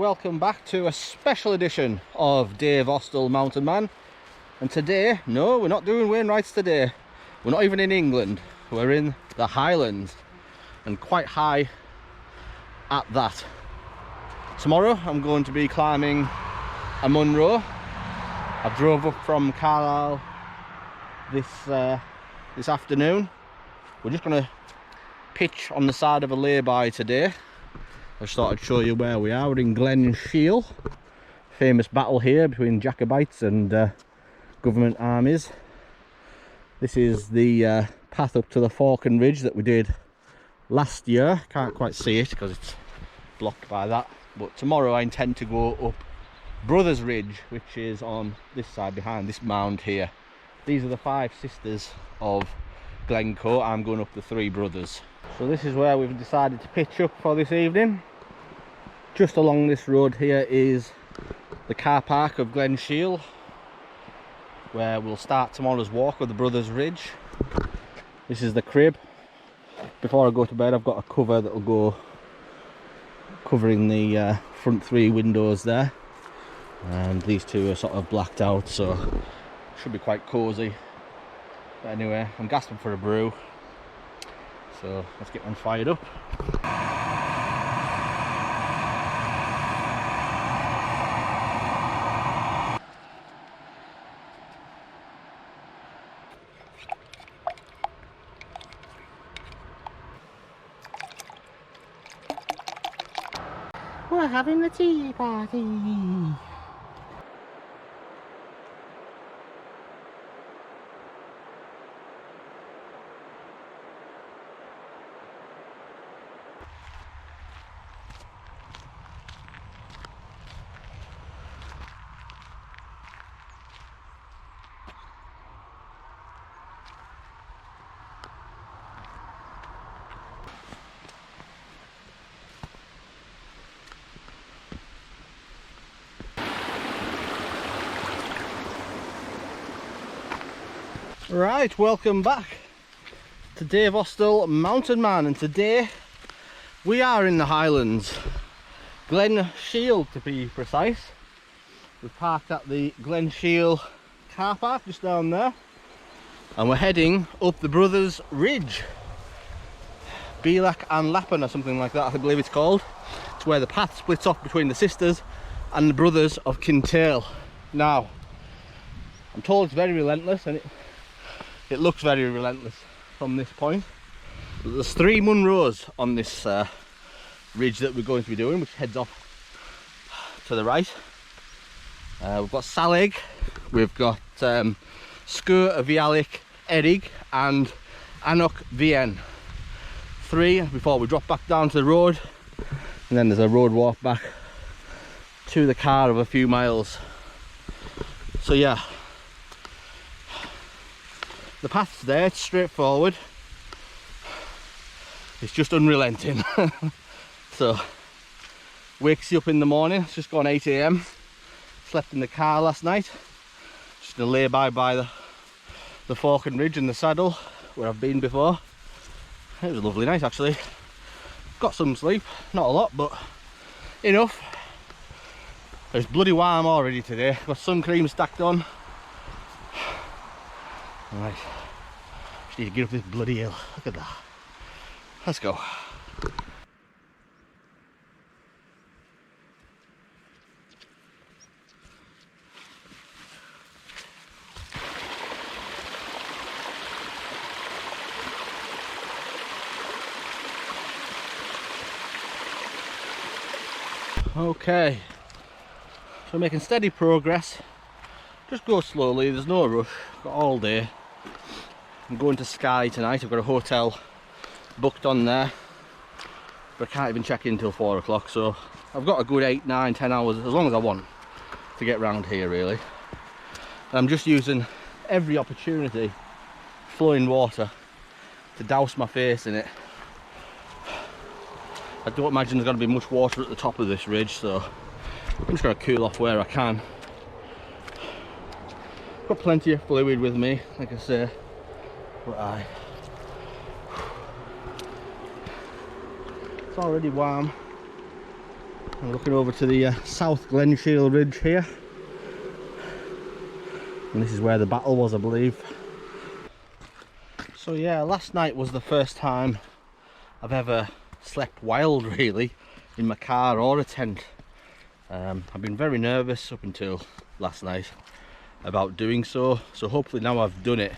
welcome back to a special edition of Dave Austell Mountain Man. And today, no, we're not doing Wainwrights today. We're not even in England. We're in the Highlands, and quite high at that. Tomorrow I'm going to be climbing a Munro. I drove up from Carlisle this afternoon. We're just going to pitch on the side of a lay-by today. I just thought I'd show you where we are. We're in Glen Shiel. Famous battle here between Jacobites and government armies. This is the path up to the Falcon Ridge that we did last year. Can't quite see it because it's blocked by that. But tomorrow I intend to go up Brothers Ridge, which is on this side behind this mound here. These are the 5 sisters of Glencoe. I'm going up the 3 brothers. So this is where we've decided to pitch up for this evening. Just along this road here is the car park of Glen Shiel, where we'll start tomorrow's walk of the Brothers Ridge. This is the crib. Before I go to bed, I've got a cover that will go covering the front 3 windows there, and these 2 are sort of blacked out, so should be quite cozy. But anyway, I'm gasping for a brew, so let's get one fired up. We're having the tea party. Right, welcome back to Dave Austell Mountain Man, and today we are in the Highlands, Glen Shiel to be precise. We've parked at the Glen Shiel car park just down there, and we're heading up the Brothers Ridge, Bhealaich and Aonach or something like that I believe it's called. It's where the path splits off between the sisters and the Brothers of Kintail. Now, I'm told it's very relentless, and it looks very relentless from this point. But there's 3 Munros on this ridge that we're going to be doing, which heads off to the right. We've got Saileag, we've got Sgurr, Bhealaich Dheirg and Aonach Meadhoin. 3 before we drop back down to the road, and then there's a road walk back to the car of a few miles. So yeah, the path's there, it's straightforward. It's just unrelenting. So, wakes you up in the morning. It's just gone 8 AM. Slept in the car last night. Just a lay-by by the Falcon Ridge and the saddle, where I've been before. It was a lovely night actually. Got some sleep, not a lot, but enough. It's bloody warm already today. Got sun cream stacked on. Right, just need to get up this bloody hill. Look at that. Let's go. Okay, so making steady progress. Just go slowly, there's no rush. Got all day. I'm going to Skye tonight. I've got a hotel booked on there, but I can't even check in till 4 o'clock, so I've got a good 8, 9, 10 hours, as long as I want, to get round here really. And I'm just using every opportunity, flowing water, to douse my face in it. I don't imagine there's going to be much water at the top of this ridge, so I'm just going to cool off where I can. Got plenty of fluid with me, like I say, but it's already warm. I'm looking over to the South Glen Shiel ridge here, and this is where the battle was, I believe. So yeah, last night was the first time I've ever slept wild, really, in my car or a tent. I've been very nervous up until last night about doing so, so hopefully now I've done it,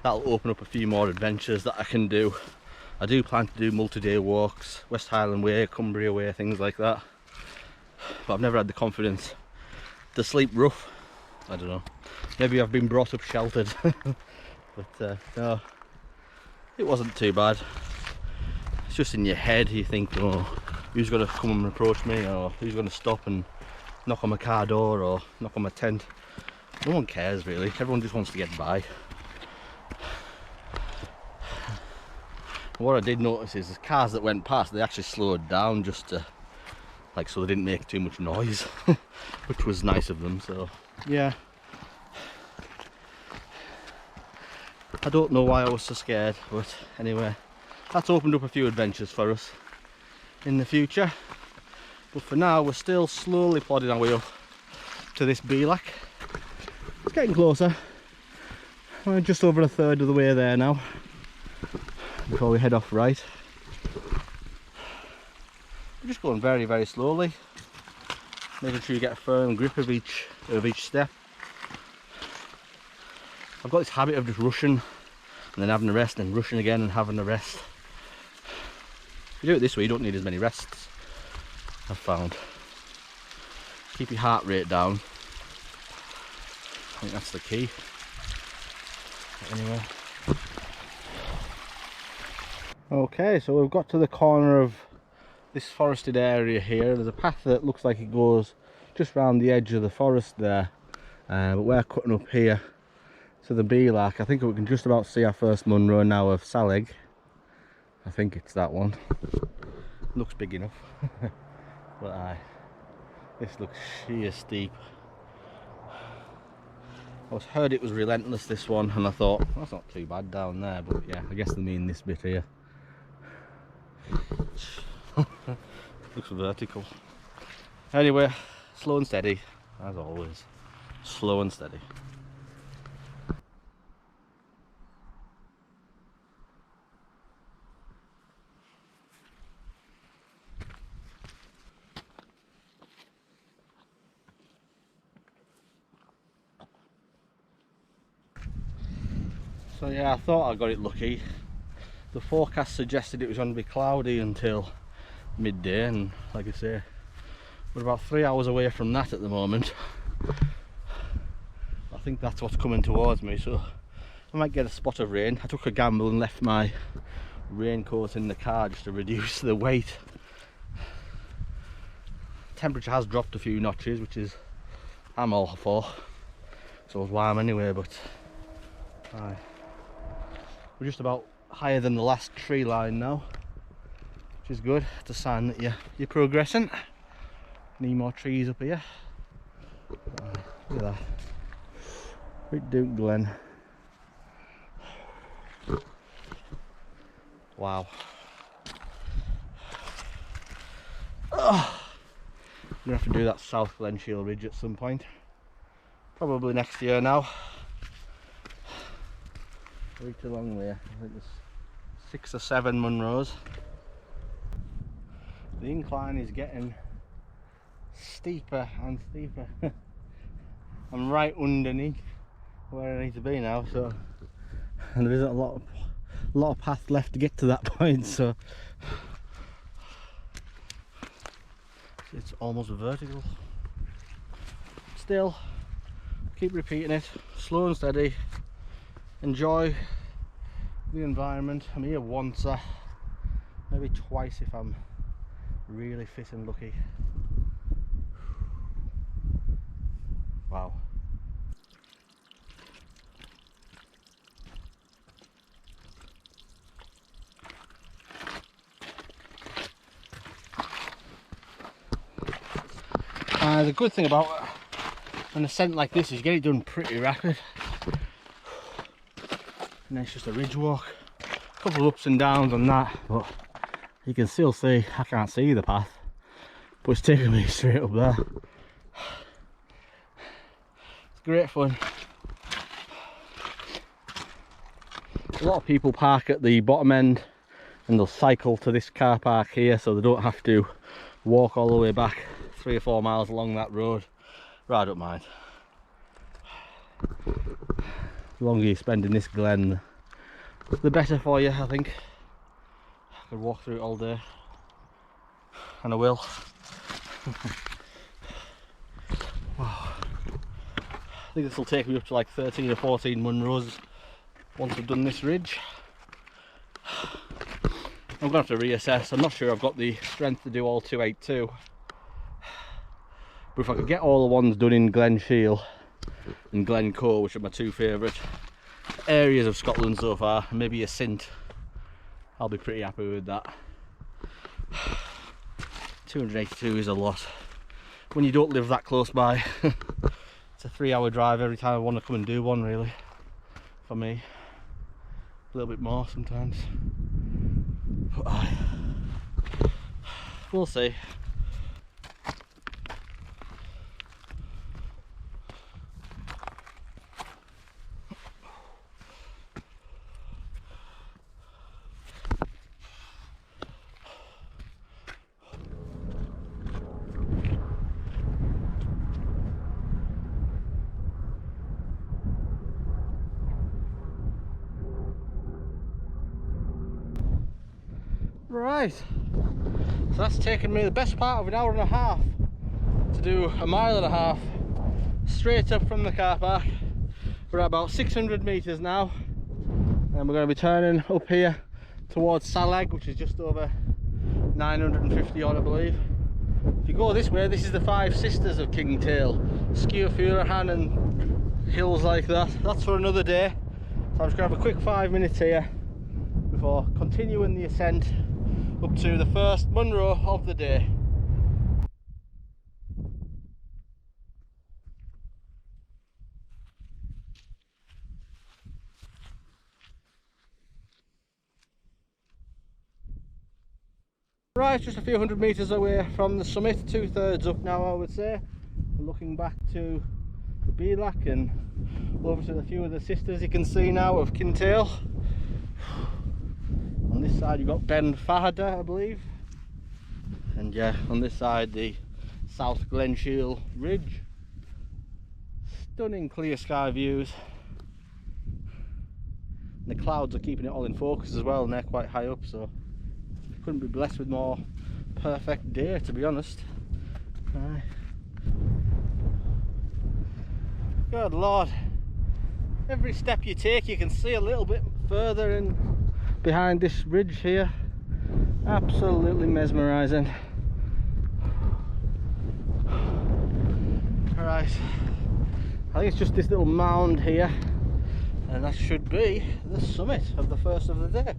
that'll open up a few more adventures that I can do. I do plan to do multi-day walks, West Highland Way, Cumbria Way, things like that, but I've never had the confidence to sleep rough. I don't know, maybe I've been brought up sheltered. But no, it wasn't too bad. It's just in your head, you think, oh, who's going to come and approach me, or who's going to stop and knock on my car door or knock on my tent. No one cares really, everyone just wants to get by. What I did notice is the cars that went past, they actually slowed down just to, like, so they didn't make too much noise, which was nice of them. So yeah, I don't know why I was so scared, but anyway, that's opened up a few adventures for us in the future. But for now, we're still slowly plodding our way up to this Bhealaich. It's getting closer. We're just over a third of the way there now, before we head off right. We're just going very, very slowly, making sure you get a firm grip of each step. I've got this habit of just rushing and then having a rest and rushing again and having a rest. If you do it this way, you don't need as many rests, I've found. Keep your heart rate down. I think that's the key. But anyway. Okay, so we've got to the corner of this forested area here. There's a path that looks like it goes just round the edge of the forest there. But we're cutting up here to the Bhealaich. I think we can just about see our first Munro now of Saileag. I think it's that one. Looks big enough. But aye, this looks sheer steep. I heard it was relentless, this one, and I thought, well, that's not too bad down there, but yeah, I guess they mean this bit here. Looks vertical. Anyway, slow and steady, as always. Slow and steady. So yeah, I thought I got it lucky. The forecast suggested it was going to be cloudy until midday, and like I say, we're about 3 hours away from that at the moment. I think that's what's coming towards me, so I might get a spot of rain. I took a gamble and left my raincoat in the car just to reduce the weight. Temperature has dropped a few notches, which is I'm all for. So it's warm anyway, but aye. We're just about higher than the last tree line now, which is good. It's a sign that you're progressing. Need more trees up here. Look at that. Big Duke Glen. Wow. Oh, I'm gonna have to do that South Glen Shiel ridge at some point. Probably next year now. Way too long way. I think there's 6 or 7 Munros. The incline is getting steeper and steeper. I'm right underneath where I need to be now, so, and there isn't a lot of path left to get to that point, so it's almost vertical. Still, keep repeating it, slow and steady. Enjoy the environment. I'm here once, maybe twice if I'm really fit and lucky. Wow. The good thing about an ascent like this is you get it done pretty rapid. And it's just a ridge walk. A couple of ups and downs on that, but you can still see, I can't see the path, but it's taking me straight up there. It's great fun. A lot of people park at the bottom end and they'll cycle to this car park here, so they don't have to walk all the way back 3 or 4 miles along that road. But I don't mind. The longer you spend in this glen, the better for you, I think. I could walk through it all day, and I will. Wow. I think this will take me up to like 13 or 14 Munros once I've done this ridge. I'm going to have to reassess. I'm not sure I've got the strength to do all 282. But if I could get all the ones done in Glen Shiel and Glencoe, which are my 2 favourite areas of Scotland so far, maybe ascent, I'll be pretty happy with that. 282 is a lot when you don't live that close by. It's a 3-hour drive every time I want to come and do one, really, for me. A little bit more sometimes, but we'll see. Right, so that's taken me the best part of an hour and a half to do a mile and a half straight up from the car park. We're at about 600 metres now, and we're going to be turning up here towards Saileag, which is just over 950 odd, I believe. If you go this way, this is the 5 sisters of Kintail, Sgurr and hills like that. That's for another day, so I'm just going to have a quick 5 minutes here before continuing the ascent up to the first Munro of the day. Right, just a few hundred metres away from the summit, 2/3 up now, I would say. We're looking back to the Bhealaich and over to a few of the sisters you can see now of Kintail. On this side you've got Ben Fahada, I believe, and yeah, on this side the South Glen Shiel ridge. Stunning clear sky views. And the clouds are keeping it all in focus as well, and they're quite high up, so couldn't be blessed with more perfect day, to be honest. Good Lord, every step you take you can see a little bit further in behind this ridge here. Absolutely mesmerising. Alright, I think it's just this little mound here, and that should be the summit of the first of the day.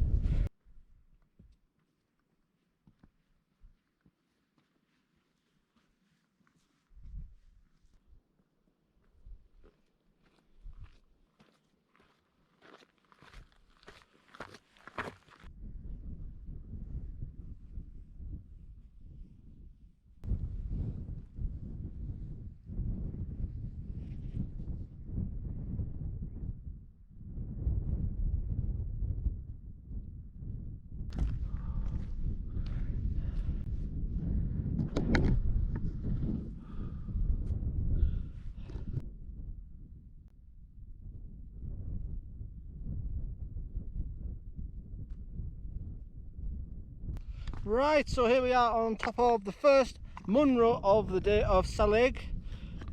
Right, so here we are on top of the first Munro of the day of Saileag,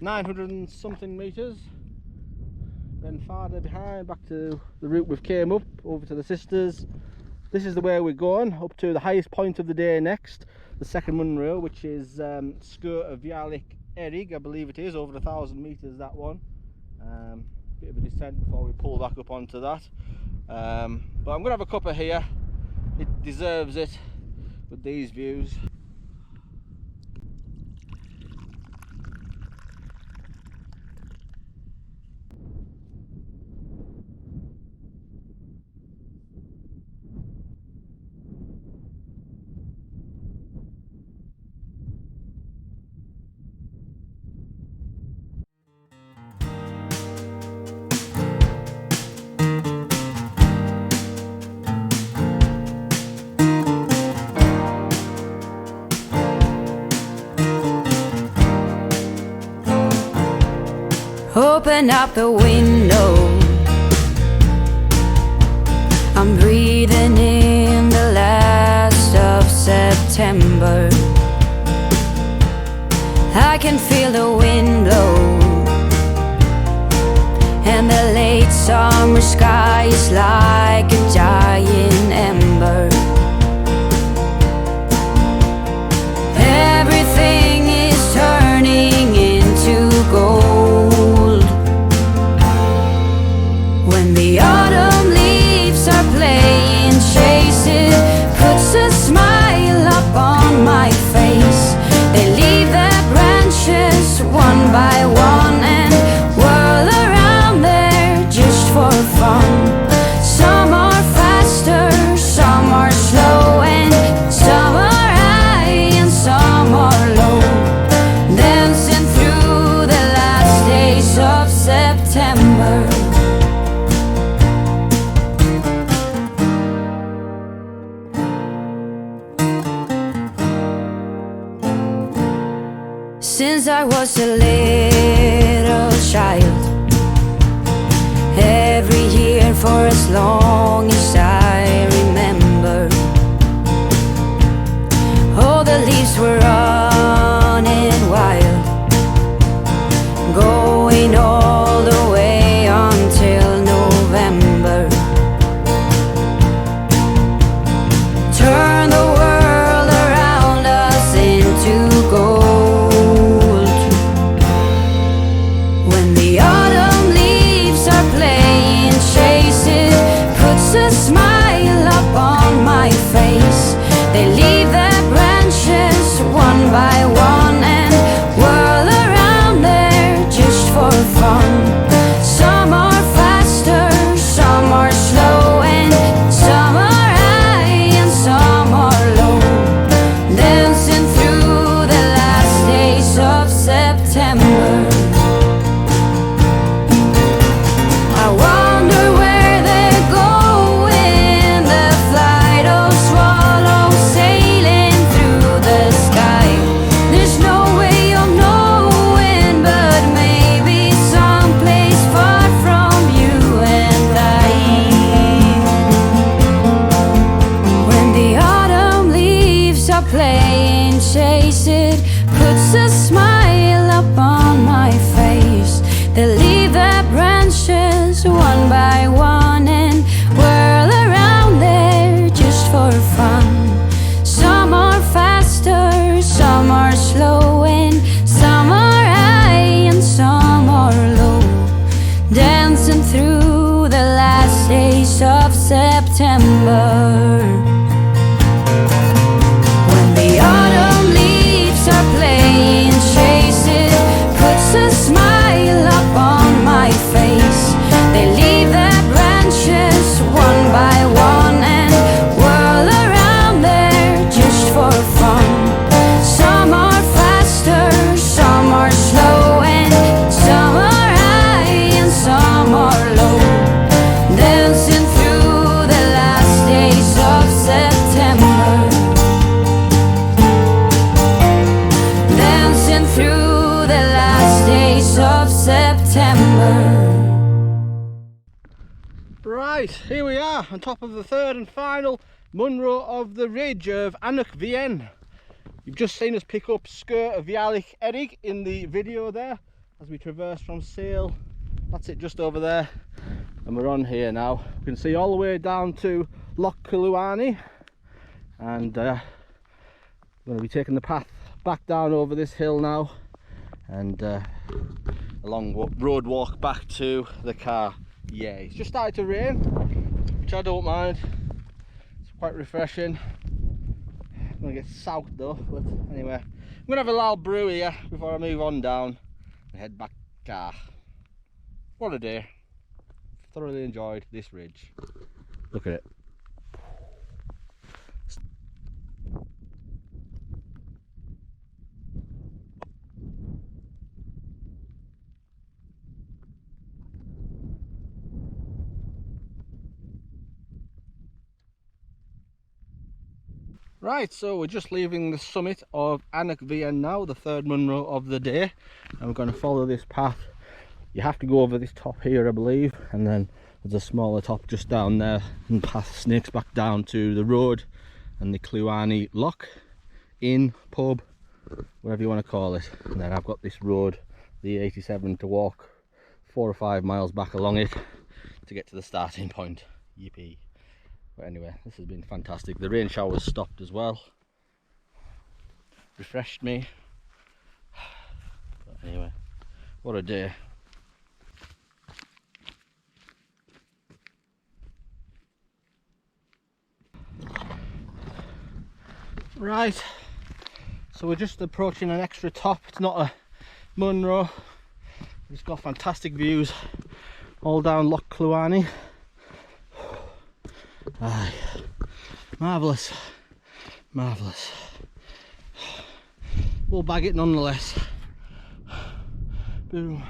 900 and something metres. Then farther behind, back to the route we've came up, over to the sisters. This is the way we're going, up to the highest point of the day next, the second Munro, which is Sgurr of Bhealaich Dheirg, I believe it is, over 1,000 metres that one. Bit of a descent before we pull back up onto that. But I'm going to have a cuppa here, it deserves it with these views. open up the window. I'm breathing in the last of September. I can feel the wind blow, and the late summer sky is like a giant ember. Everything is turning into gold. When the autumn leaves are playing chase, it puts a smile up on my face. They leave their branches one by one and whirl around there just for fun. Some are faster, some are slow, and some are high and some are low, dancing through the last days of September. Since I was a little child, every year for as long as I remember, all the leaves were running wild, going all the way until November. Turn the world around us into gold. When the autumn leaves are playing chase, it puts a smile up on my face. They leave their branches one by one and whirl around there just for fun. Some are faster, some are slow, and some are high and some are low, dancing through the last days of September. I wonder where they're going, the flight of swallows sailing through the sky. There's no way of knowing, but maybe someplace far from you and I. When the autumn leaves are playing chase, it puts a smile up on my face. They leave their branches one by one and whirl around there just for fun. Some are faster, some are slow, and some are high and some are low, dancing through the last days of September. When the autumn leaves are playing chase, it puts a smile up on my face. They leave their branches one by one and whirl around there just for fun. Some are faster, some are slow, and some are high and some are low, dancing through the last days of September. Dancing through the last days of September. Right, here we are on top of the third and final Munros of the Ridge of Aonach Meadhoin. You've just seen us pick up Sgurr of Bhealaich Dheirg in the video there as we traverse from Saileag. That's it, just over there, and we're on here now. We can see all the way down to Loch Cluanie, and we're going to be taking the path back down over this hill now, and a long road walk back to the car. Yeah, it's just started to rain, which I don't mind. It's quite refreshing. I'm gonna get soaked though, but anyway, I'm gonna have a little brew here before I move on down and head back car. What a day. Thoroughly enjoyed this ridge. Look at it. Right, so we're just leaving the summit of Aonach Meadhoin now, the third Munro of the day, and we're going to follow this path You have to go over this top here, I believe, and then there's a smaller top just down there, and path snakes back down to the road and the Cluanie Loch Inn, pub, whatever you want to call it. And then I've got this road, the 87, to walk 4 or 5 miles back along it to get to the starting point. Yippee. But anyway, this has been fantastic. The rain showers stopped as well, refreshed me. But anyway, what a day. Right, so we're just approaching an extra top. It's not a Munro. It's got fantastic views all down Loch Cluanie. Aye, marvellous, marvellous. We'll bag it nonetheless. Boom.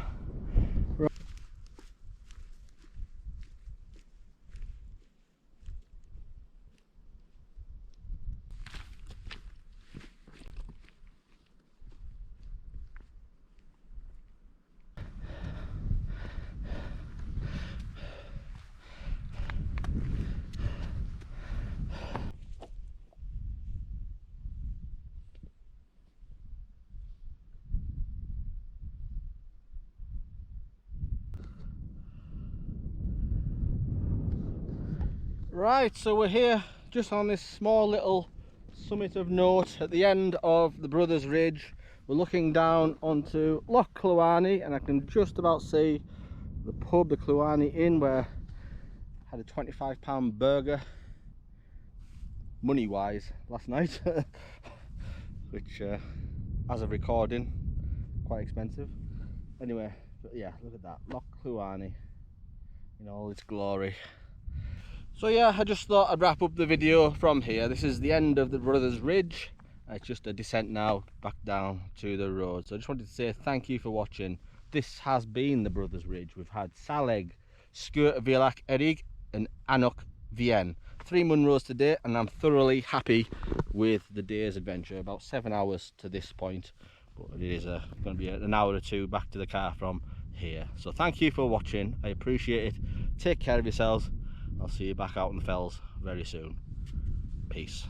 Right, so we're here just on this small little summit of note at the end of the Brothers Ridge. We're looking down onto Loch Cluanie, and I can just about see the pub, the Cluanie Inn, where I had a £25 burger, money wise, last night, which as of recording, quite expensive. Anyway, but yeah, look at that, Loch Cluanie in all its glory. So yeah, I just thought I'd wrap up the video from here. This is the end of the Brothers Ridge. It's just a descent now back down to the road. So I just wanted to say thank you for watching. This has been the Brothers Ridge. We've had Saileag, Sgurr, Bhealaich Dheirg and Aonach Meadhoin. 3 Munros today, and I'm thoroughly happy with the day's adventure. About 7 hours to this point, but it is going to be an hour or 2 back to the car from here. So thank you for watching. I appreciate it. Take care of yourselves. I'll see you back out in the fells very soon. Peace.